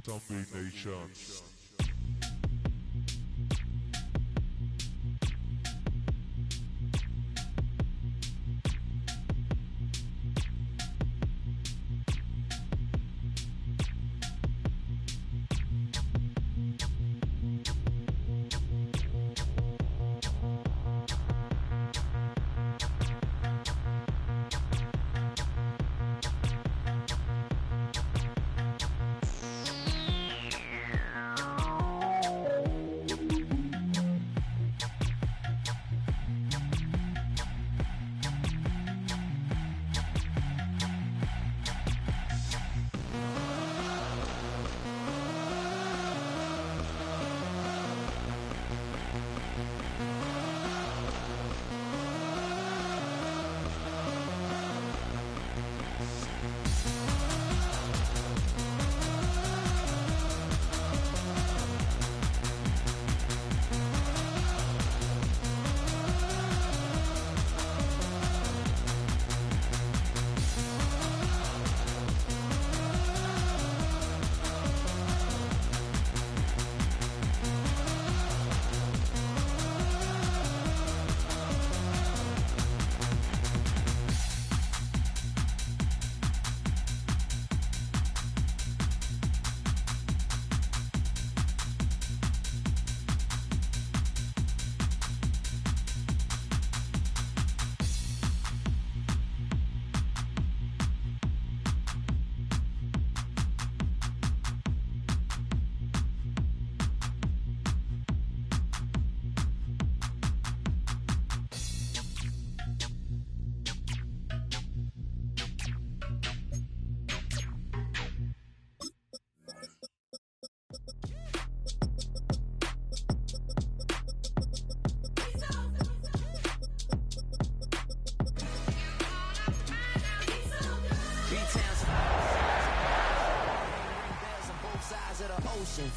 Zombie Nation.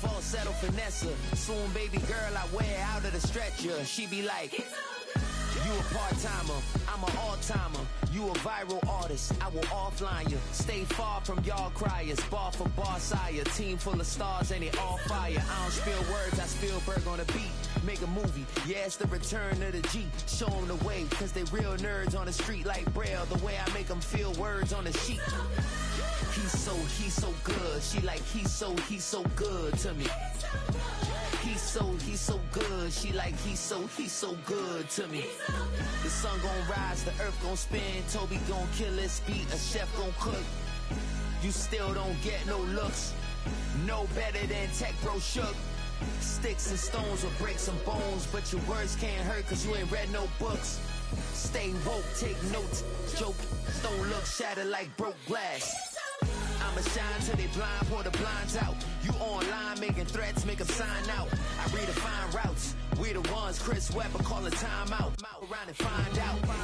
Falsetto finesse, soon baby girl I wear out of the stretcher. She be like, you a part-timer, I'm an all-timer. You a viral artist, I will offline you. Stay far from y'all criers, bar for bar sire. Team full of stars and they all fire. I don't spill words, I Spielberg on a beat. Make a movie, yeah, it's the return of the G. Show them the way, cause they real nerds on the street like Braille. The way I make them feel words on the sheet. He's so good. She like, he's so good to me. He's so good. She like, he's so good to me. The sun gon' rise, the earth gon' spin. Toby gon' kill this beat, a chef gon' cook. You still don't get no looks. No better than Tech Bro Shook. Sticks and stones will break some bones, but your words can't hurt cause you ain't read no books. Stay woke, take notes, joke. Don't look shattered like broke glass. I'ma shine till they blind, pour the blinds out. You online making threats, make them sign out. I redefine routes. We the ones Chris Webber call a timeout. Around and find out. Around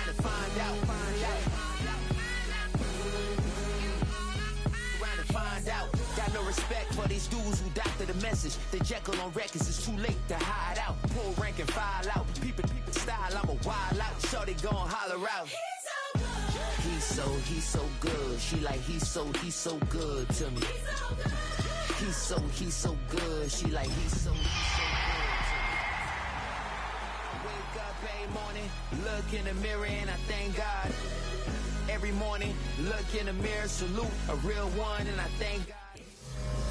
and find out. Around and find out. Got no respect for these dudes who doctor the message. The Jekyll on records, it's too late to hide out. Pull rank and file out. People style, I'm a wild out. Shorty gon' holler out. He's so good. She like, he's so good to me. He's so good. She like, he's so good to me. Wake up every morning, look in the mirror and I thank God. Every morning, look in the mirror, salute a real one and I thank God.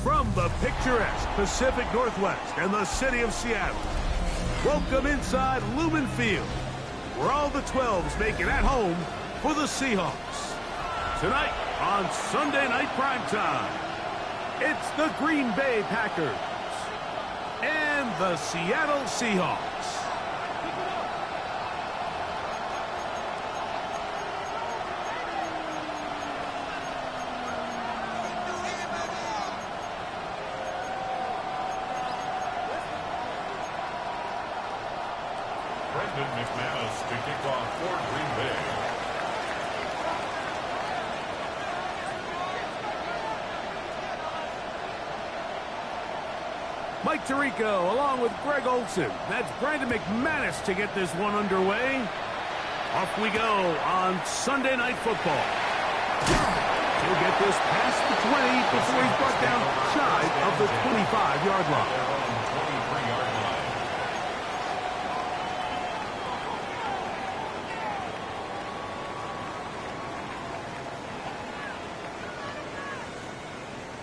From the picturesque Pacific Northwest and the city of Seattle, welcome inside Lumen Field, where all the 12s make it at home for the Seahawks. Tonight on Sunday Night Primetime, it's the Green Bay Packers and the Seattle Seahawks. McManus to kick off for Green Bay. Mike Tirico along with Greg Olson. That's Brandon McManus to get this one underway. Off we go on Sunday Night Football. He'll get this past the 20 before he's brought down shy of the 25-yard line.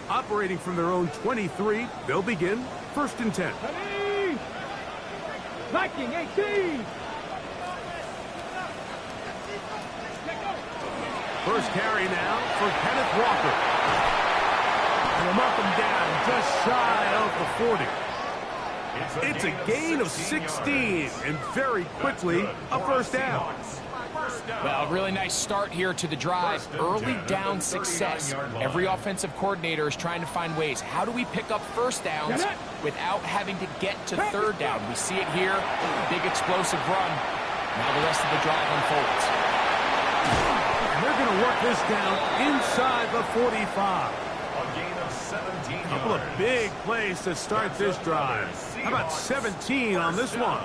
Operating from their own 23, they'll begin 1st and 10. Viking 18. First carry now for Kenneth Walker. And they'll mark him down just shy of the 40. It's a gain of 16, and very quickly a first down. Well, really nice start here to the drive. Early down success. Every offensive coordinator is trying to find ways. How do we pick up first downs without having to get to third down? We see it here. Big explosive run. Now the rest of the drive unfolds. And they're going to work this down inside the 45. A gain of 17 yards. Couple of big plays to start this drive. How about 17 on this one?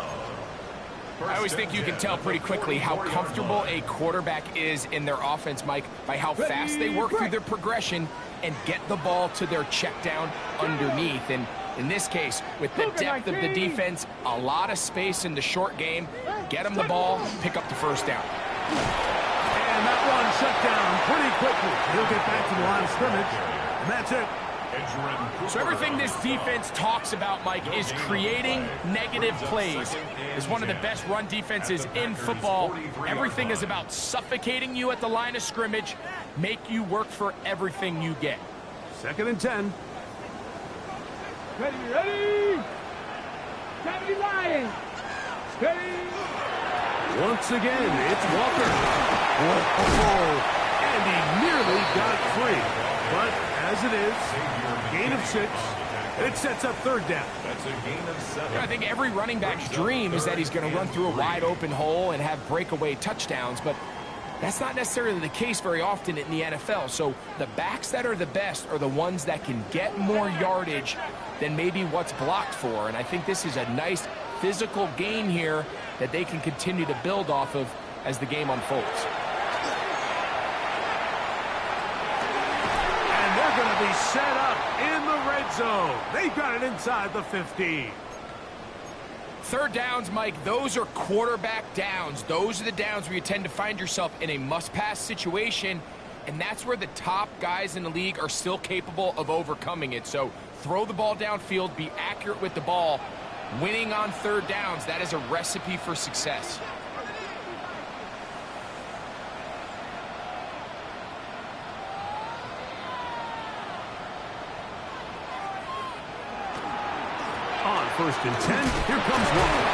I always think you can tell pretty quickly how comfortable a quarterback is in their offense, Mike, by how fast they work through their progression and get the ball to their check down underneath. And in this case, with the depth of the defense, a lot of space in the short game, get them the ball, pick up the first down. And that one shut down pretty quickly. He'll get back to the line of scrimmage, and that's it. So everything this defense talks about, Mike, is creating negative plays. It's one of the best run defenses in football. Everything is about suffocating you at the line of scrimmage, make you work for everything you get. 2nd and 10. Ready. Steady Lions. Steady. Once again, it's Walker. And he nearly got it free. But as it is, gain of 6, and it sets up third down. That's a gain of 7. I think every running back's dream is that he's going to run through a wide open hole and have breakaway touchdowns, but that's not necessarily the case very often in the NFL. So the backs that are the best are the ones that can get more yardage than maybe what's blocked for. And I think this is a nice physical gain here that they can continue to build off of as the game unfolds. And they're going to be set up in the red zone. They've got it inside the 15. Third downs, Mike, those are quarterback downs. Those are the downs where you tend to find yourself in a must-pass situation, and that's where the top guys in the league are still capable of overcoming it. So throw the ball downfield, be accurate with the ball. Winning on third downs, that is a recipe for success. On 1st and 10, here comes Walker.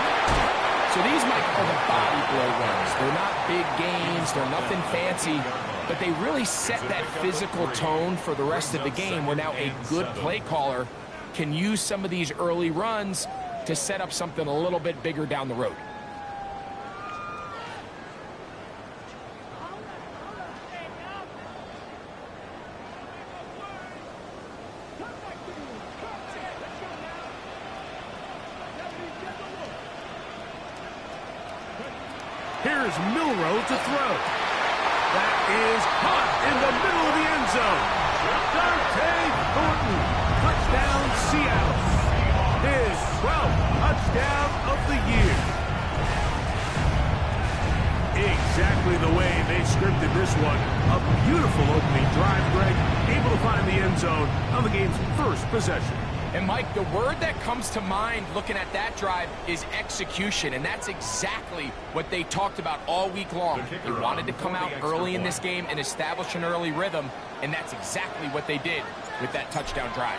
So these, Mike, are the body blow runs. They're not big gains, they're nothing fancy, but they really set that physical tone for the rest of the game where now a good play caller can use some of these early runs to set up something a little bit bigger down the road. Here's Milroe to throw. That is caught in the middle of the end zone. Dante Thornton, touchdown Seattle. His 12th touchdown of the year. Exactly the way they scripted this one. A beautiful opening drive, Greg. Able to find the end zone on the game's first possession. And, Mike, the word that comes to mind looking at that drive is execution, and that's exactly what they talked about all week long. They wanted to come out early in this game and establish an early rhythm, and that's exactly what they did with that touchdown drive.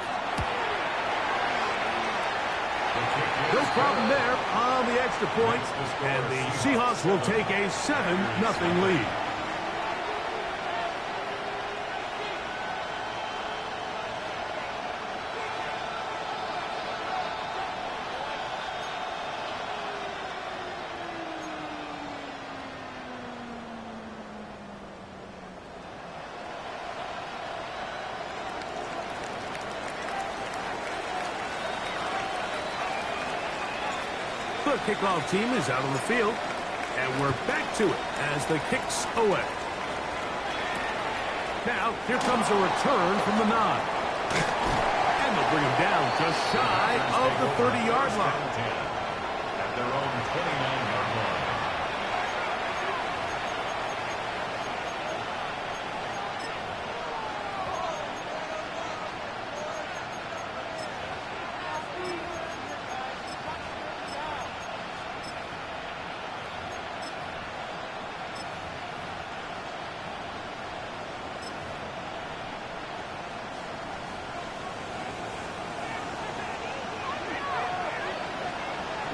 No problem there on the extra point, and the Seahawks will take a 7-0 lead. The kickoff team is out on the field, and we're back to it as the kick's away. Now, here comes a return from the 9. And they'll bring him down just shy of the 30-yard line. At their own 29-yard line.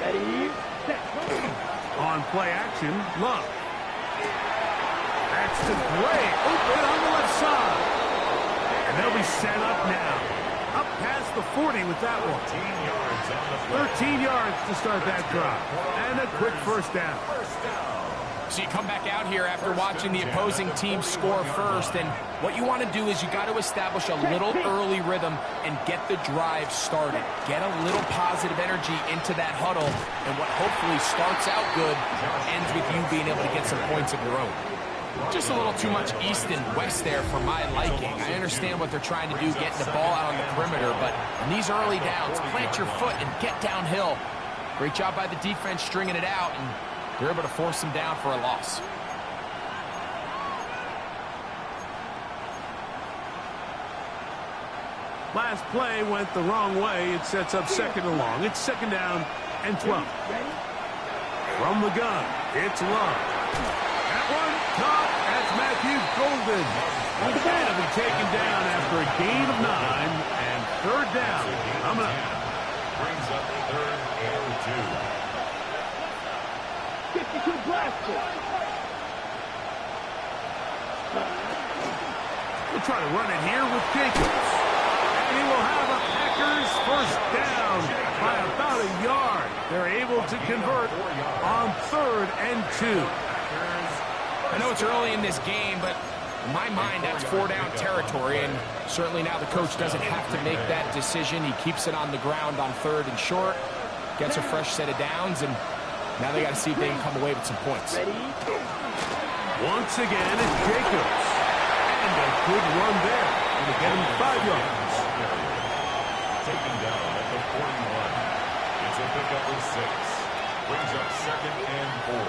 Ready, set. On play action, Love. That's to Gray, open on the left side. And they'll be set up now. Up past the 40 with that one. 13 yards to start that drive. And a quick first down. So you come back out here after watching the opposing team score first, and what you want to do is you got to establish a little early rhythm and get the drive started. Get a little positive energy into that huddle, and what hopefully starts out good ends with you being able to get some points of your own. Just a little too much east and west there for my liking. I understand what they're trying to do, getting the ball out on the perimeter, but in these early downs, plant your foot and get downhill. Great job by the defense stringing it out, and they're able to force them down for a loss. Last play went the wrong way. It sets up second and long. It's second down and 12. From the gun, it's Love. That one caught. That's Matthew Golden. And he'll be taken down after a gain of 9 and third down. Coming up. Brings up third and 2. 52 blaster. We'll try to run it here with Jacobs. And he will have a Packers first down by about a yard. They're able to convert on third and 2. I know it's early in this game, but in my mind, that's 4-down territory, and certainly now the coach doesn't have to make that decision. He keeps it on the ground on third and short, gets a fresh set of downs, and now they got to see if they can come away with some points. Once again, it's Jacobs. And a good run there. Going to get him 5 yards. Taken down at the 41. It's a pickup of 6. Brings up second and 4.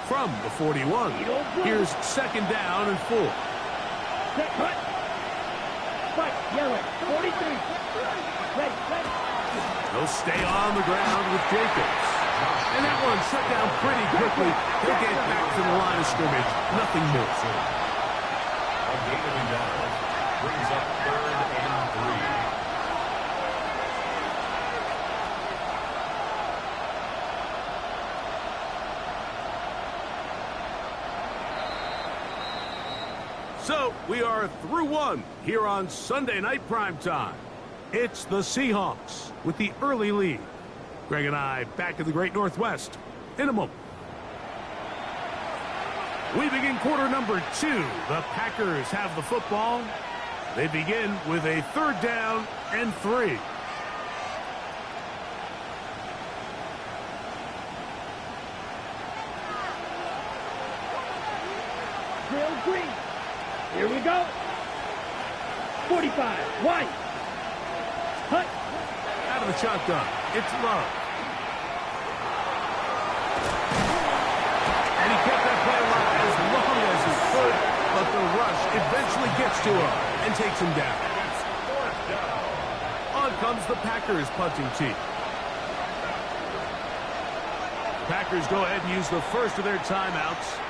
From the 41, here's second down and 4. Set, cut. Fight, yellow, 43. Ready, ready. They'll stay on the ground with Jacobs. And that one shut down pretty quickly. He'll get back to the line of scrimmage. Nothing more. A gain of 11 brings up third and 3. So, we are through one here on Sunday Night Primetime. It's the Seahawks with the early lead. Greg and I back in the Great Northwest in a moment. We begin quarter number 2. The Packers have the football. They begin with a third down and 3. Drill green. Here we go. 45. White. Hut. Out of the shotgun, it's Love. And he kept that play alive as long as he could, but the rush eventually gets to him and takes him down. On comes the Packers punting team. Packers go ahead and use the first of their timeouts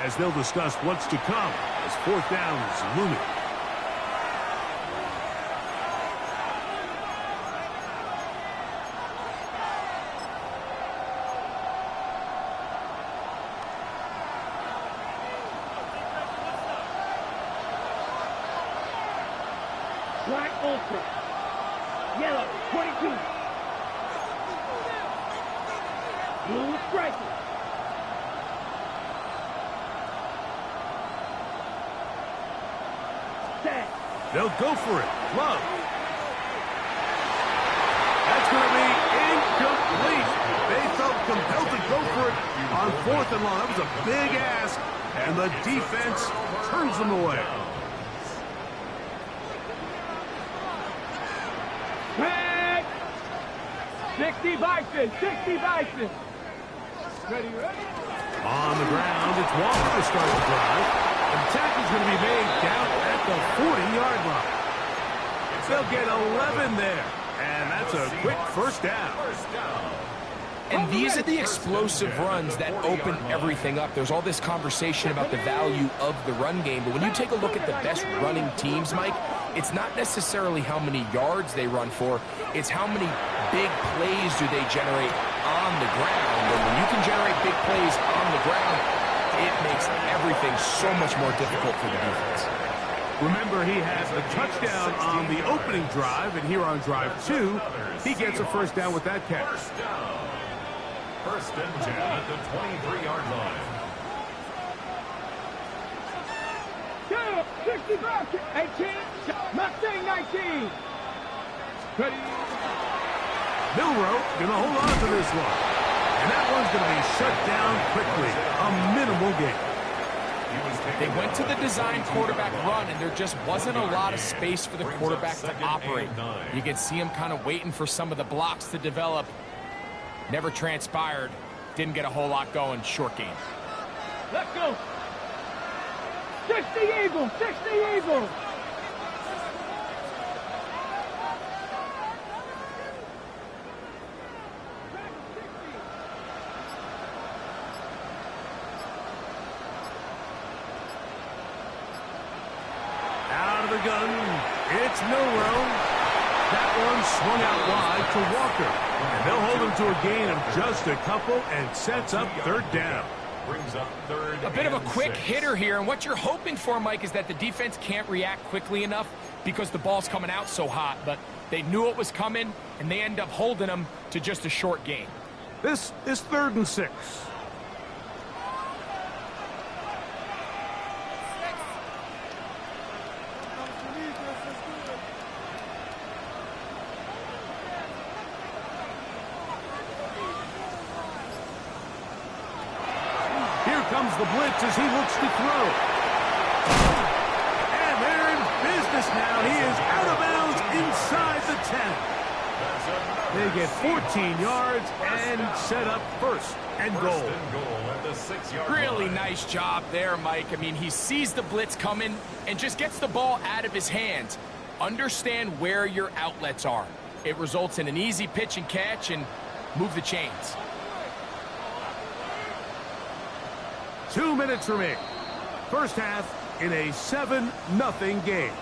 as they'll discuss what's to come as fourth down is looming. Black Ultra. Yellow, 22. Blue striker. tag. They'll go for it. Love. That's going to be incomplete. They felt compelled to go for it on 4th and long. That was a big ask, and the defense turns them away. Tag! 60 Bison, 60 Bison. Ready, ready? On the ground, it's Walker to start the drive. And the tackle's going to be made down at the 40-yard line. They'll get 11 there. And that's a quick first down. And these are the explosive runs that open everything up. There's all this conversation about the value of the run game, but when you take a look at the best running teams, Mike, it's not necessarily how many yards they run for, it's how many big plays do they generate on the ground. And when you can generate big plays on the ground, it makes everything so much more difficult for the defense. Remember, he has a touchdown on the opening drive, and here on drive 2, he gets a first down with that catch. First and 10 at the 23-yard line. Go! 60 Bison, 18, Mustang 19. Ready? Milroe going to hold on to this one. And that one's going to be shut down quickly. A minimal gain. They went to the design quarterback run, and there just wasn't a lot of space for the quarterback to operate. You can see him kind of waiting for some of the blocks to develop. Never transpired. Didn't get a whole lot going. Short game. Let's go. 60 Eagles, 60 Eagles. Out of the gun, it's Milroe. That one swung out wide to Walker. And they'll hold him to a gain of just a couple and sets up 3rd down. Brings up 3rd. A bit of a quick hitter here, and what you're hoping for, Mike, is that the defense can't react quickly enough because the ball's coming out so hot. But they knew it was coming, and they end up holding them to just a short gain. This is 3rd and 6. Comes the blitz as he looks to throw. And they're in business now. He is out of bounds inside the 10. They get 14 yards and set up 1st and goal. At the 6-yard Really line. nice job there, Mike. I mean, he sees the blitz coming and just gets the ball out of his hands. Understand where your outlets are. It results in an easy pitch and catch and move the chains. 2 minutes remaining. First half in a 7-0 game.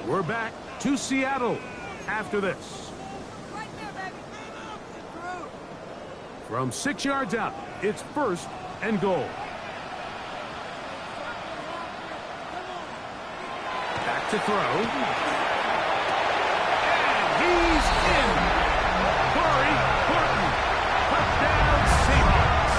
We're back to Seattle after this. From 6 yards out, it's 1st and goal. Back to throw. And he's in. Corey Horton. Touchdown Seahawks.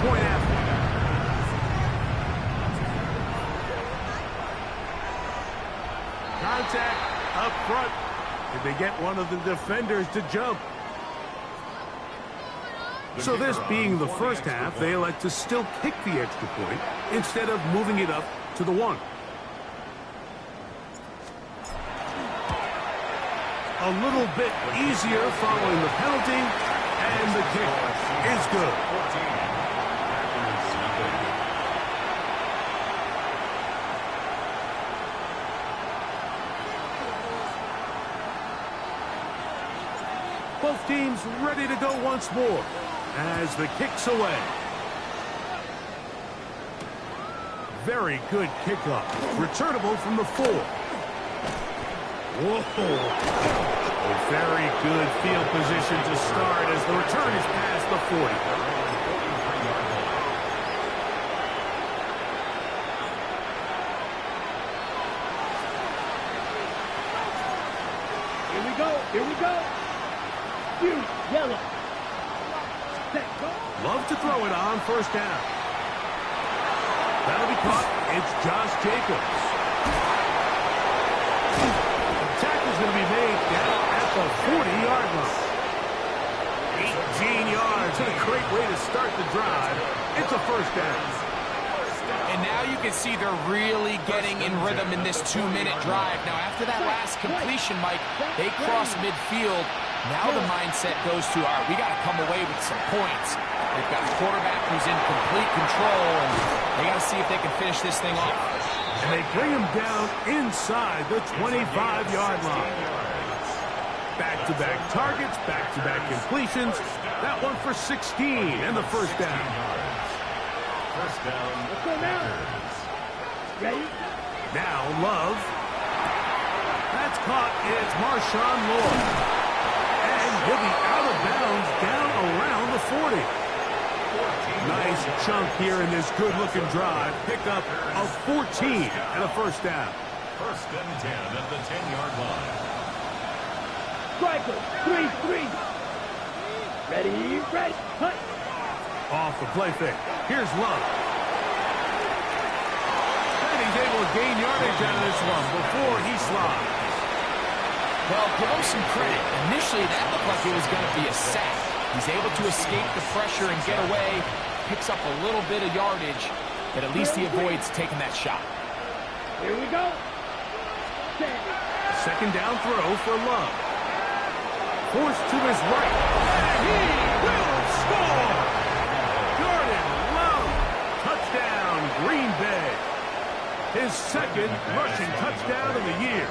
Point after. Contact up front. Did they get one of the defenders to jump? So this being the first half, they elect to still kick the extra point instead of moving it up to the 1. A little bit easier following the penalty, and the kick is good. Both teams ready to go once more as the kick's away. Very good kickoff. Returnable from the 4. Whoa. A very good field position to start as the return is past the 40. Here we go. Here we go. You, yellow. Set, go. Love to throw it on first down. That'll be caught. It's Josh Jacobs. The tackle's going to be made down at the 40-yard line. 18 yards and a great way to start the drive. It's a first down. And now you can see they're really getting in rhythm in this 2-minute drive. Now, after that last completion, Mike, they cross midfield. Now the mindset goes to, all right, we got to come away with some points. They've got a quarterback who's in complete control, and they got to see if they can finish this thing off. And they bring him down inside the 25-yard line. Back-to-back targets, back-to-back completions. That one for 16 and the first down. First down. Let's go now. Ready? Now Love. That's caught. It's Marshawn Lloyd. And he'll be out of bounds down around the 40. Nice chunk here in this good-looking drive. Pick up a 14 and a first down. First and 10 at the 10-yard line. Striker, 3-3. Ready, ready, cut. Off the play fake. Here's Love. And he's able to gain yardage out of this one before he slides. Well, give him some credit. Initially, that looked like it was going to be a sack. He's able to escape the pressure and get away. Picks up a little bit of yardage, but at least he avoids taking that shot. Here we go. Second down throw for Love. Forced to his right. And he will score! Jordan Love. Touchdown, Green Bay. His second rushing touchdown of the year.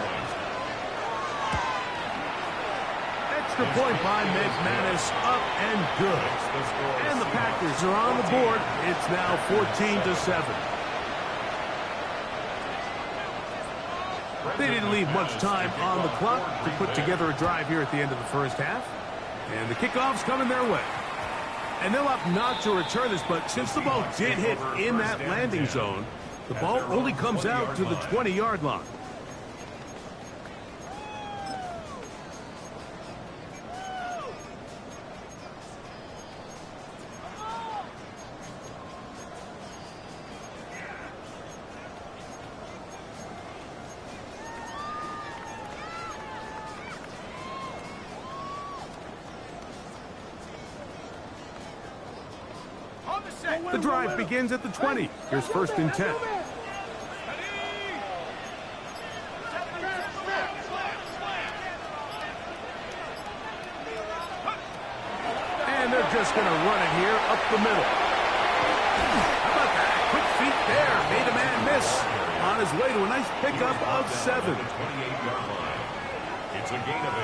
Extra point by McManus, up and good. And the Packers are on the board. It's now 14-7. They didn't leave much time on the clock to put together a drive here at the end of the first half. And the kickoff's coming their way. And they'll opt not to return this, but since the ball did hit in that landing zone, the ball only comes out to the 20-yard line. The drive begins at the 20. Here's first and 10. And they're just going to run it here up the middle. How about that? Quick feet there. Made a man miss. On his way to a nice pickup of 7. 28-yard line. It's a gain of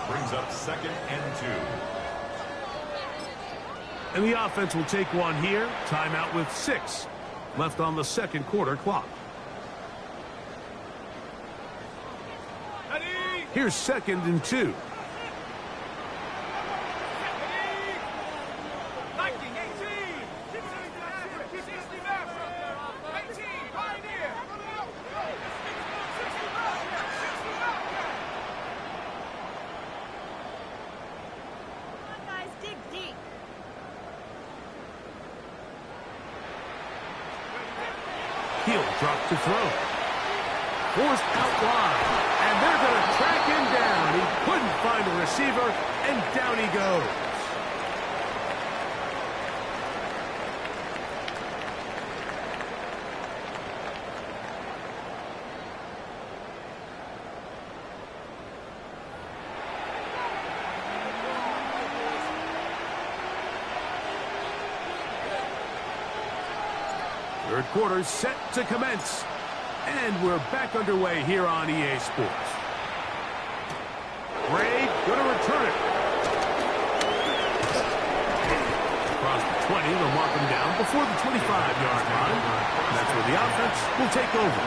8. Brings up second and 2. And the offense will take one here. Timeout with 6 left on the second quarter clock. Here's second and 2. He'll drop to throw. Forced out wide. And they're going to track him down. He couldn't find a receiver, and down he goes. Third quarter set to commence. And we're back underway here on EA Sports. Gray going to return it. Across the 20, they'll mark him down before the 25-yard line. And that's where the offense will take over.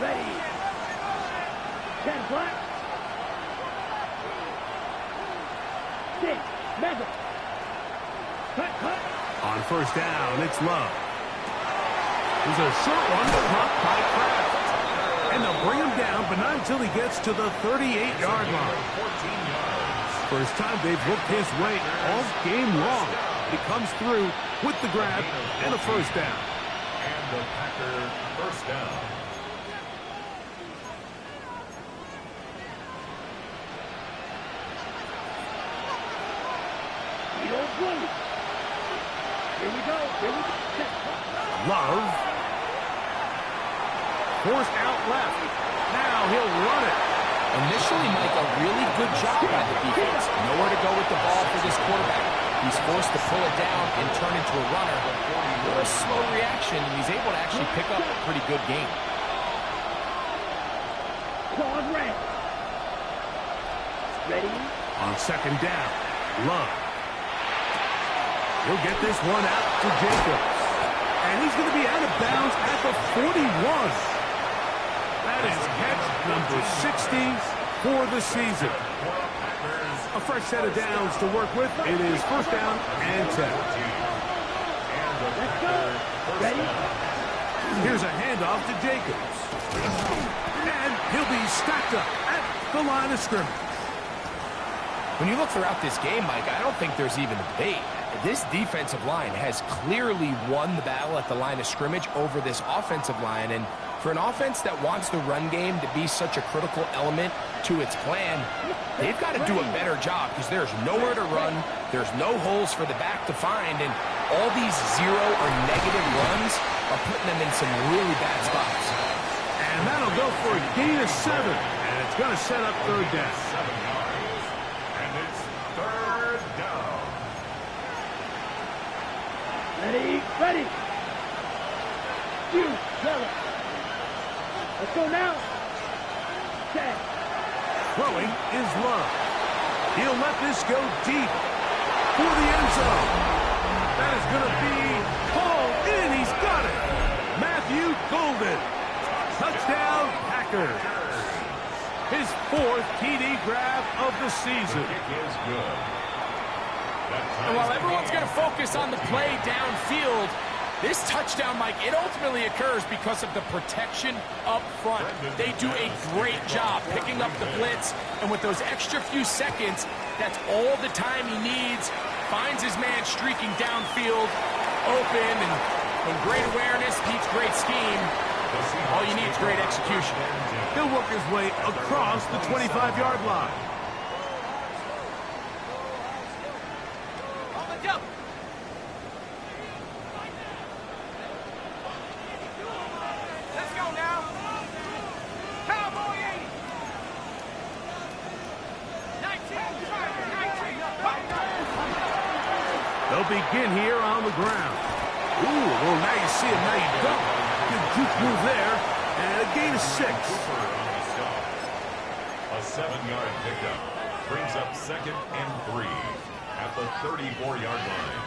Ready. 10 black. 6. Mega. Cut. On first down, it's Love. There's a short one blocked by Kraft. And they'll bring him down, but not until he gets to the 38-yard line. 14 yards. First time they've looked his way all game long. He comes through with the grab and a first down. And the Packer first down. You don't play. Here we go. Love. Forced out left. Now he'll run it. Initially, Mike, a really good job by the defense. Nowhere to go with the ball for this quarterback. He's forced to pull it down and turn into a runner. A slow reaction, and he's able to actually pick up a pretty good game. Claws red. Ready. On second down, Love. He'll get this one out to Jacobs. And he's going to be out of bounds at the 41. That is catch number 60 for the season. A fresh set of downs to work with. It is first down and 10. Let's go. Ready. Here's a handoff to Jacobs. And he'll be stacked up at the line of scrimmage. When you look throughout this game, Mike, I don't think there's even a debate. This defensive line has clearly won the battle at the line of scrimmage over this offensive line. And for an offense that wants the run game to be such a critical element to its plan, they've got to do a better job because there's nowhere to run. There's no holes for the back to find. And all these zero or negative runs are putting them in some really bad spots. And that'll go for a gain of 7. And it's going to set up third down. 7 yards. And it's third down. Ready. Shoot. Yellow. Let's go now. 10. Throwing is Love. He'll let this go deep for the end zone. That is going to be hauled in. He's got it. Matthew Golden. Touchdown, Packers. His 4th TD grab of the season. Kick is good. And while everyone's going to focus on the play downfield, this touchdown, Mike, it ultimately occurs because of the protection up front. They do a great job picking up the blitz, and with those extra few seconds, that's all the time he needs. Finds his man streaking downfield, open, and when great awareness meets great scheme, all you need is great execution. He'll work his way across the 25-yard line. They'll begin here on the ground. Ooh, well, now you see him, now you don't. Good juke move there, and a gain of 6. A 7-yard pickup brings up 2nd and 3 at the 34-yard line.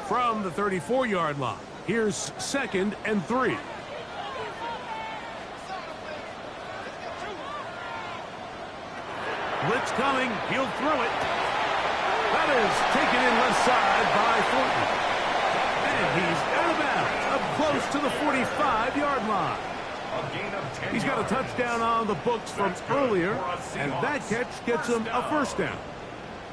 From the 34-yard line, here's 2nd and 3. Blitz coming. He'll throw it. That is taken in left side by Thornton. And he's out of bounds, up close to the 45-yard line. A gain of 10 He's got a yards. touchdown on the books from earlier, and that catch gets him a first down.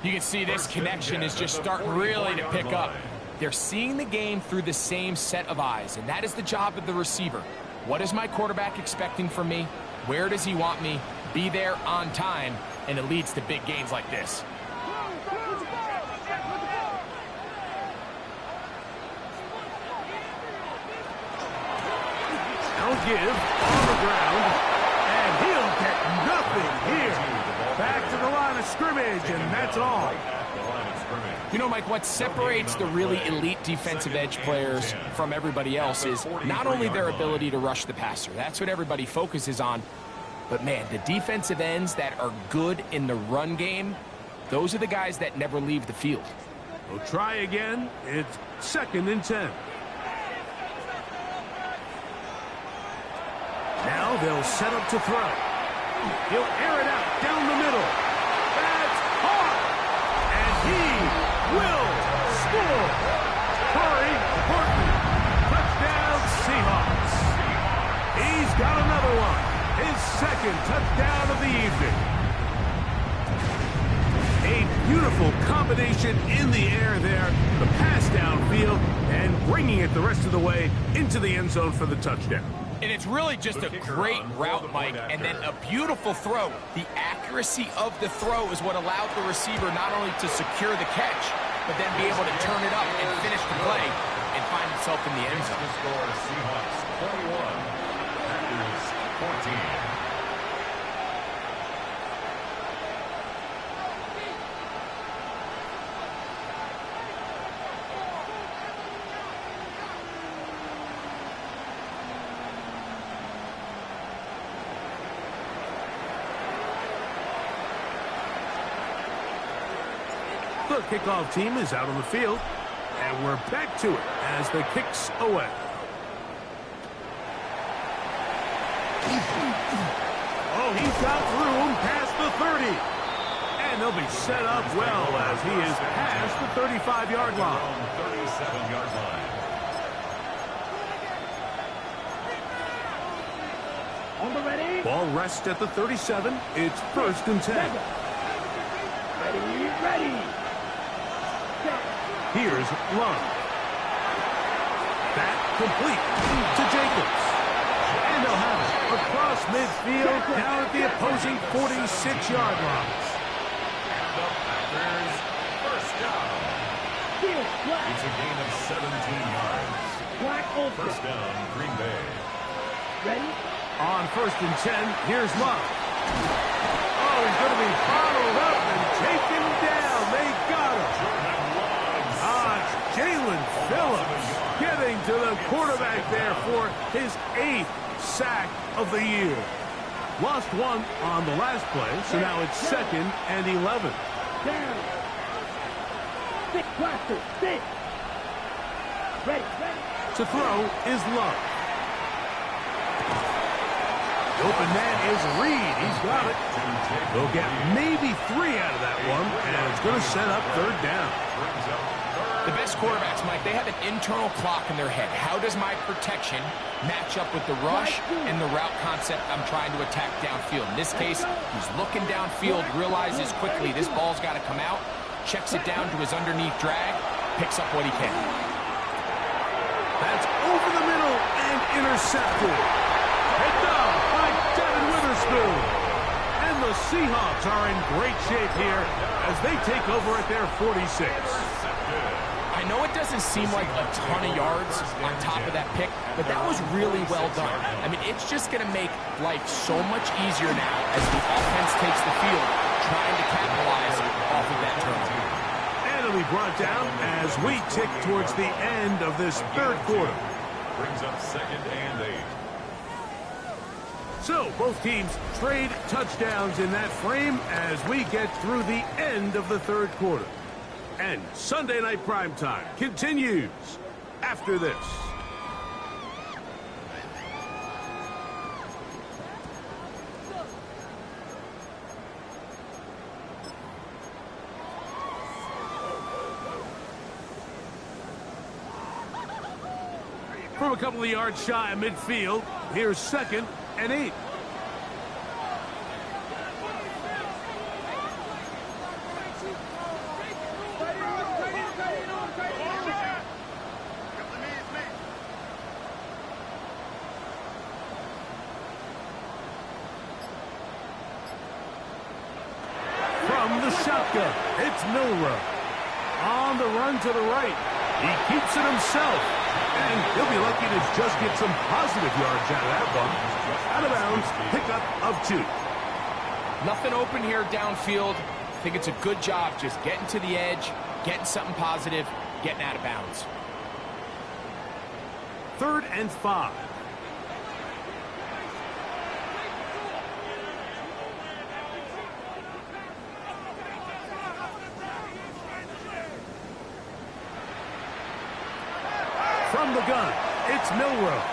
You can see this connection is just starting really to pick up. They're seeing the game through the same set of eyes, and that is the job of the receiver. What is my quarterback expecting from me? Where does he want me? Be there on time, and it leads to big gains like this. Now give on the ground, and he'll get nothing here. Back to the line of scrimmage, and that's all. You know, Mike, what separates the really elite defensive edge players from everybody else is not only their ability to rush the passer. That's what everybody focuses on. But, man, the defensive ends that are good in the run game, Those are the guys that never leave the field. We'll try again. It's 2nd and 10. Now they'll set up to throw. He'll air it out down the middle. That's hard. And he will score. Corey Horton. Touchdown Seahawks. He's got another one. His 2nd touchdown of the evening. A beautiful combination in the air there. The pass downfield and bringing it the rest of the way into the end zone for the touchdown. And it's really just a great route, Mike, and then a beautiful throw. The accuracy of the throw is what allowed the receiver not only to secure the catch, but then be able to turn it up and finish the play and find himself in the end zone. The score, Seahawks 21, Packers 14. The kickoff team is out on the field, and we're back to it as the kick's away. Oh, he's got room past the 30. And they'll be set up well as he is past the 35-yard line. 37-yard line. On the ready. Ball rests at the 37. It's 1st and 10. Ready. Here's Lund. That complete to Jacobs. And they'll have it across midfield down at the opposing 46-yard line. The Packers first down. It's a gain of 17 yards. First down, Green Bay. Ready? On 1st and 10, here's Lund. Oh, he's going to be bottled up and taken down. They got him. Jalen Phillips getting to the quarterback there for his 8th sack of the year. Lost one on the last play, so now it's 2nd and 11. Down. 6 cluster. 6. Ready. To throw is Love. The open man is Reed. He's got it. They'll get maybe 3 out of that one, and it's going to set up 3rd down. The best quarterbacks, Mike, they have an internal clock in their head. How does my protection match up with the rush and the route concept I'm trying to attack downfield? In this case, he's looking downfield, realizes quickly this ball's got to come out, checks it down to his underneath drag, picks up what he can. That's over the middle and intercepted. Picked up by Devin Witherspoon. And the Seahawks are in great shape here as they take over at their 46. I know it doesn't seem like a ton of yards on top of that pick, but that was really well done. I mean, it's just going to make life so much easier now as the offense takes the field, trying to capitalize off of that turnover. And it'll be brought down as we tick towards the end of this 3rd quarter. Brings up 2nd and 8. So, both teams trade touchdowns in that frame as we get through the end of the 3rd quarter. And Sunday Night Primetime continues after this. From a couple of yards shy of midfield, here's 2nd and 8. Shotgun. It's Milrow. On the run to the right. He keeps it himself. And he'll be lucky to just get some positive yards out of that one. Out of bounds, pickup of 2. Nothing open here downfield. I think it's a good job just getting to the edge, getting something positive, getting out of bounds. 3rd and 5. from the gun. It's Milroe.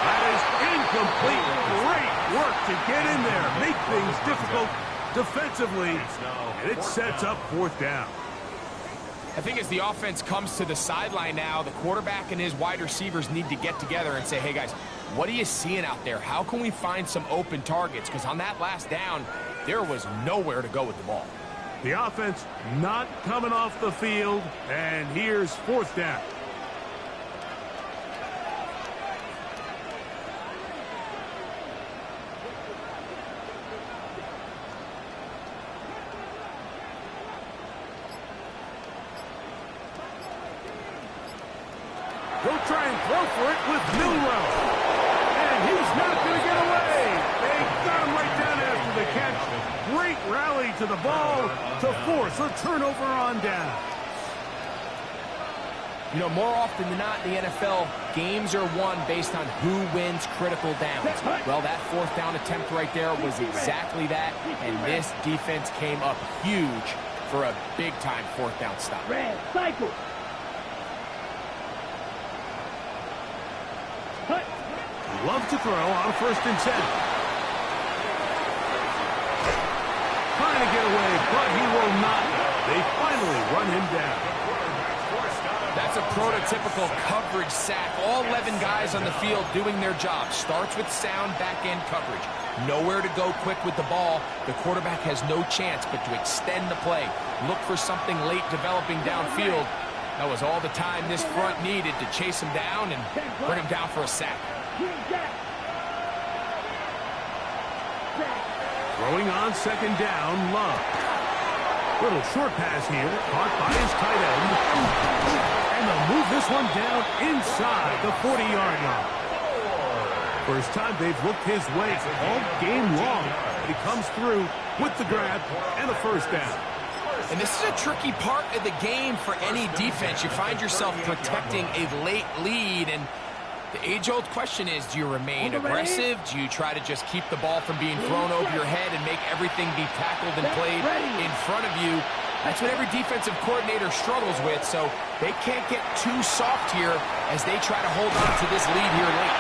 That is incomplete. Great work to get in there, make things difficult defensively, and it sets up 4th down. I think as the offense comes to the sideline now, the quarterback and his wide receivers need to get together and say, hey, guys, what are you seeing out there? How can we find some open targets? Because on that last down, there was nowhere to go with the ball. The offense not coming off the field, and here's 4th down. They'll try and throw for it with Milroe. And he's not going to get away. They got him right down after the catch. Great rally to the ball to force a turnover on down. You know, more often than not in the NFL, games are won based on who wins critical downs. Well, that 4th down attempt right there was exactly that, and this defense came up huge for a big-time 4th down stop. Red, cycle. Love to throw on 1st and 10. Trying to get away, but he will not. They finally run him down. That's a prototypical coverage sack. All 11 guys on the field doing their job. Starts with sound back-end coverage. Nowhere to go quick with the ball. The quarterback has no chance but to extend the play. Look for something late developing downfield. That was all the time this front needed to chase him down and bring him down for a sack. Throwing on 2nd down, Love. Little short pass here, caught by his tight end. And they'll move this one down inside the 40-yard line. First time they've looked his way all game long. He comes through with the grab and a 1st down. And this is a tricky part of the game for any defense. You find yourself protecting a late lead, and the age-old question is, do you remain aggressive? Do you try to just keep the ball from being thrown over your head and make everything be tackled and played in front of you? That's what every defensive coordinator struggles with, so they can't get too soft here as they try to hold on to this lead here late.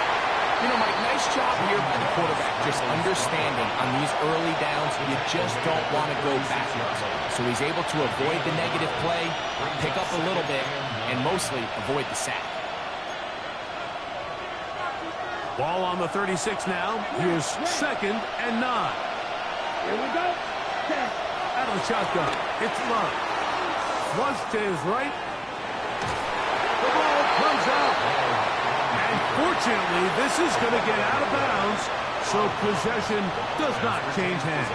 You know, Mike, nice job here by the quarterback, just understanding on these early downs, you just don't want to go backwards. So he's able to avoid the negative play, pick up a little bit, and mostly avoid the sack. Ball on the 36 now. Here's 2nd and 9. Here we go. Out of the shotgun. It's Love. Flush to his right. The ball comes out. And fortunately, this is going to get out of bounds, so possession does not change hands.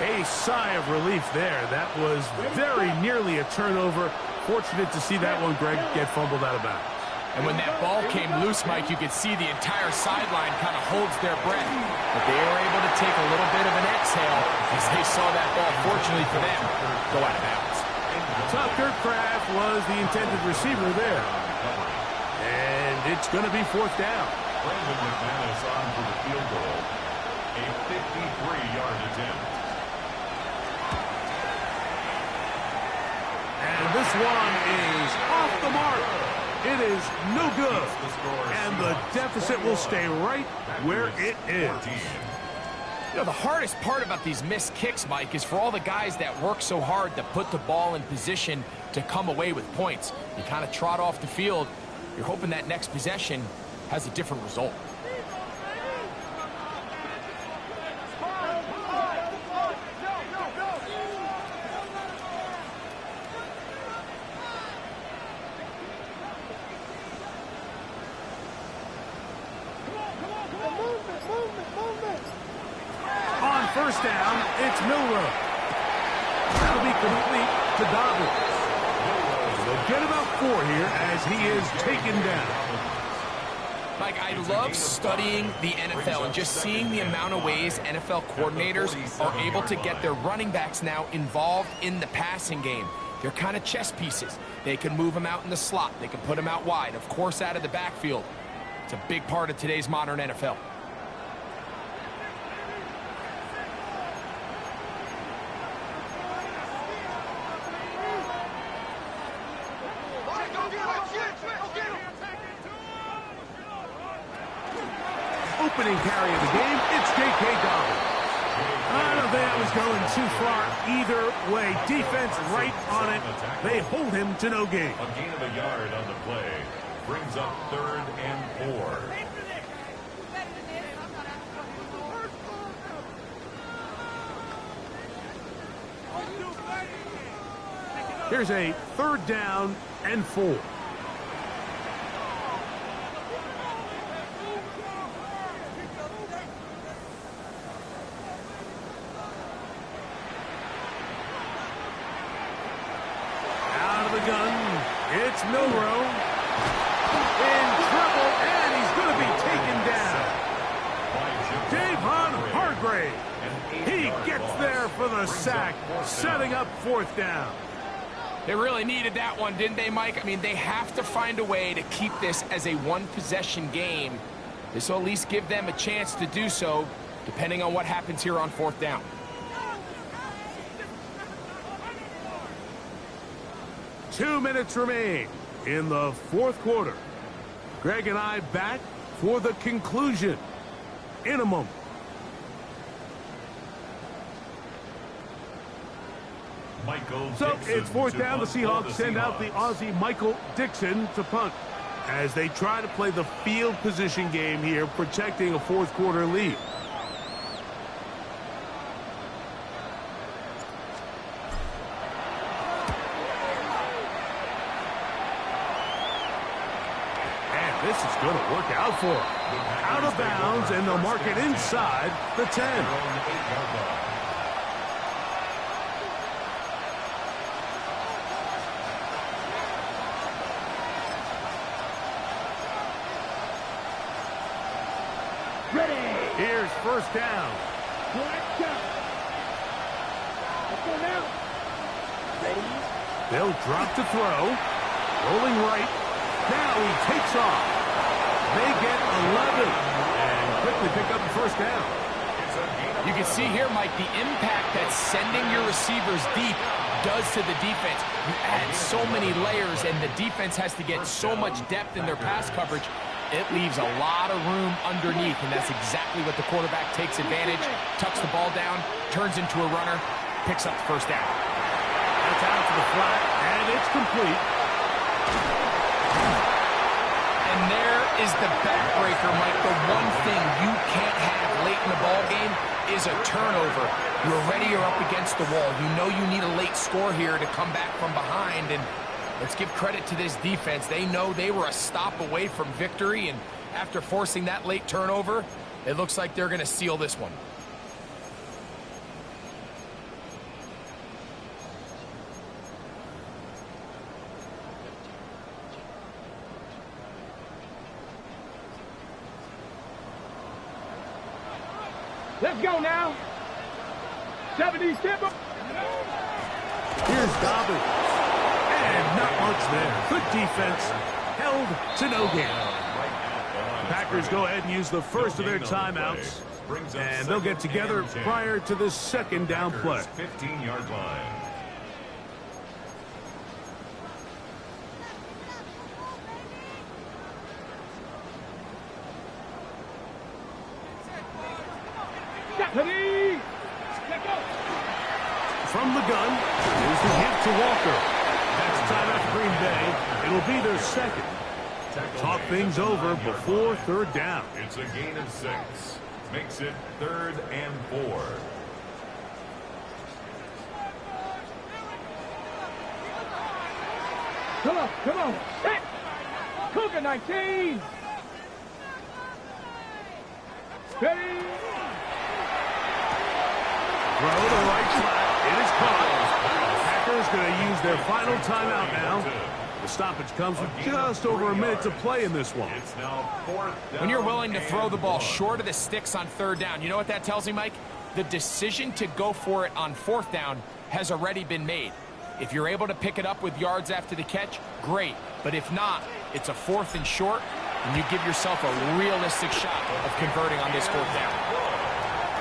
A sigh of relief there. That was very nearly a turnover. Fortunate to see that one, Greg, get fumbled out of bounds. And when that ball came loose, Mike, you could see the entire sideline kind of holds their breath. But they were able to take a little bit of an exhale as they saw that ball, fortunately for them, go out of bounds. Tucker Kraft was the intended receiver there. And it's going to be 4th down. Brandon McManus on for the field goal. A 53-yard attempt. And this one is off the mark. It is no good. And the deficit will stay right where it is. You know, the hardest part about these missed kicks, Mike, is for all the guys that work so hard to put the ball in position to come away with points. You kind of trot off the field. You're hoping that next possession has a different result. On 1st down, it's Milroe. That'll be complete to Dobbins. They'll get about 4 here as he is taken down. Mike, I love studying the NFL and just seeing the amount of ways NFL coordinators are able to get their running backs now involved in the passing game. They're kind of chess pieces. They can move them out in the slot. They can put them out wide, of course, out of the backfield. It's a big part of today's modern NFL. winning carry of the game. It's J.K. Dobbins. I don't think that was going too far either way. Defense right on it. They hold him to no gain. A gain of a yard on the play. Brings up 3rd and 4. Here's a 3rd down and 4. Gun. It's Milrow in trouble, and he's going to be taken down. Javon Hargrave. He gets there for the sack, setting up 4th down. They really needed that one, didn't they, Mike? I mean, they have to find a way to keep this as a one-possession game. This will at least give them a chance to do so, depending on what happens here on 4th down. 2 minutes remain in the 4th quarter. Greg and I back for the conclusion in a moment. So it's 4th down. The Seahawks send out the Aussie Michael Dixon to punt as they try to play the field position game here, protecting a 4th quarter lead. This is going to work out for him. Out of bounds, and they'll mark it inside the 10. Ready. Here's 1st down. Let's go. Let's go now. Ready. They'll drop to throw. Rolling right. Now he takes off. They get 11 and quickly pick up the 1st down. You can see here, Mike, the impact that sending your receivers deep does to the defense. You add so many layers, and the defense has to get so much depth in their pass coverage. It leaves a lot of room underneath, and that's exactly what the quarterback takes advantage, tucks the ball down, turns into a runner, picks up the 1st down. That's out to the flat, and it's complete. And there is the backbreaker, Mike. The one thing you can't have late in the ball game is a turnover. You're ready, you're up against the wall. You know you need a late score here to come back from behind, and let's give credit to this defense. They know they were a stop away from victory, and after forcing that late turnover, it looks like they're going to seal this one. Let's go now. 70 step up. Here's Dobbins. And not much there. Good defense. Held to no gain. Packers go ahead and use the first of their timeouts. And they'll get together prior to the 2nd down play. 15-yard line. From the gun, here's the hit to Walker. That's timeout for Green Bay. It'll be their 2nd. Talk things over before 3rd down. It's a gain of 6. Makes it 3rd and 4. Come on. Set. Cougar 19. Ready. Throw to right flat. It is caught. Packers going to use their final timeout now. The stoppage comes with just over a minute to play in this one. It's now 4th down. When you're willing to throw the ball short of the sticks on 3rd down, you know what that tells me, Mike? The decision to go for it on 4th down has already been made. If you're able to pick it up with yards after the catch, great. But if not, it's a 4th and short, and you give yourself a realistic shot of converting on this 4th down.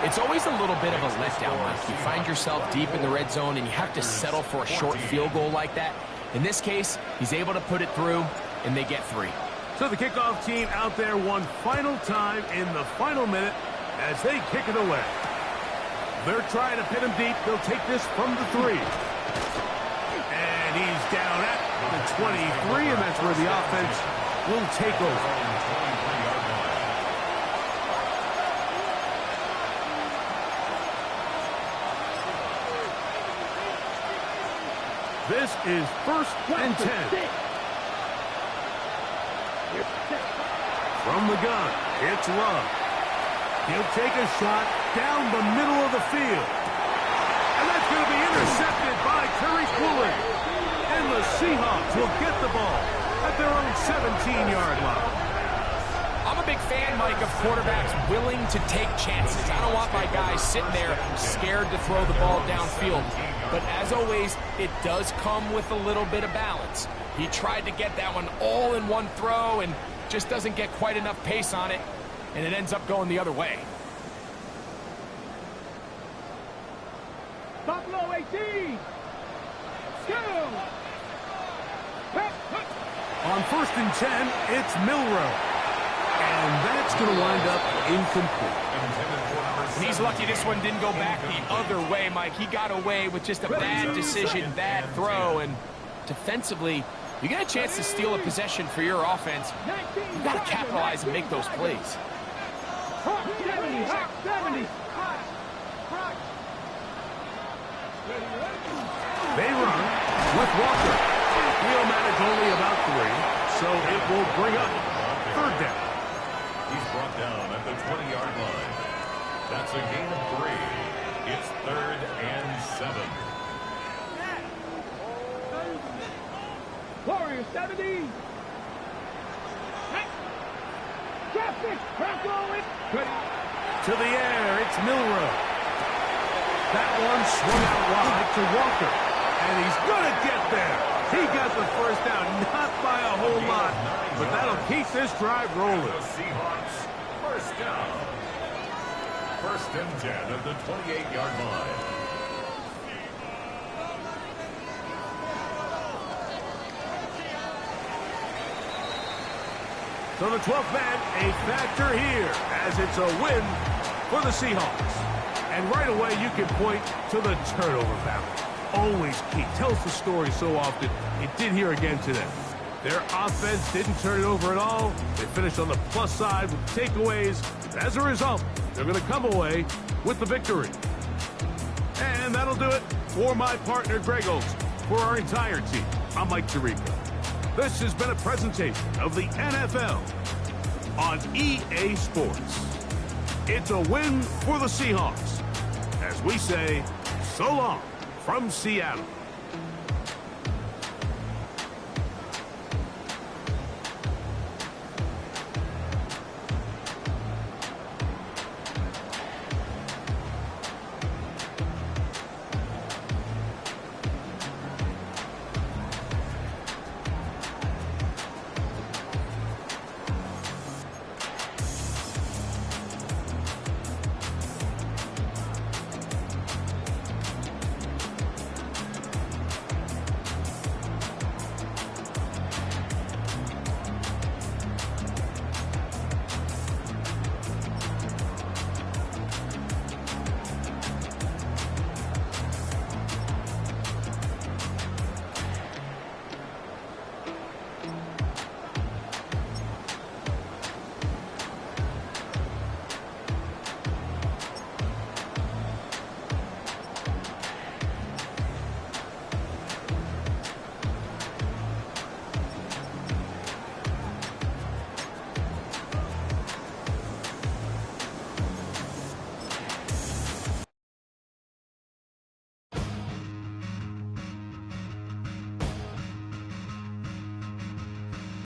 It's always a little bit of a letdown, Mike. You find yourself deep in the red zone, and you have to settle for a short field goal like that. In this case, he's able to put it through, and they get 3. So the kickoff team out there one final time in the final minute as they kick it away. They're trying to pin him deep. They'll take this from the 3. And he's down at the 23, and that's where the offense will take over. This is 1st and 10. From the gun, it's Love. He'll take a shot down the middle of the field. And that's going to be intercepted by Tariq Woolen. And the Seahawks will get the ball at their own 17-yard line. I'm a big fan, Mike, of quarterbacks willing to take chances. I don't want my guys sitting there scared to throw the ball downfield. But as always, it does come with a little bit of balance. He tried to get that one all in one throw and just doesn't get quite enough pace on it, and it ends up going the other way. Buffalo 18. Go. On 1st and 10, it's Milroe. And that's going to wind up incomplete. And he's lucky this one didn't go back the other way, Mike. He got away with just a bad decision, bad throw, and defensively, you get a chance to steal a possession for your offense. You've got to capitalize and make those plays. 70. They run with Walker. He'll manage only about 3, so it will bring up 3rd down. He's brought down at the 20-yard line. That's a gain of 3. It's 3rd and 7. Warriors 70. Traffic. To the air, it's Milroe. That one swung out wide to Walker. And he's going to get there. He got the 1st down, not by a whole lot. But that'll keep this drive rolling. The Seahawks, 1st down. 1st and 10 at the 28-yard line. So the 12th man, a factor here, as it's a win for the Seahawks. And right away, you can point to the turnover battle. Always key. Tells the story so often. It did here again today. Their offense didn't turn it over at all. They finished on the plus side with takeaways. As a result, they're going to come away with the victory. And that'll do it for my partner, Greg Olson. For our entire team, I'm Mike Tirico. This has been a presentation of the NFL on EA Sports. It's a win for the Seahawks. As we say, so long from Seattle.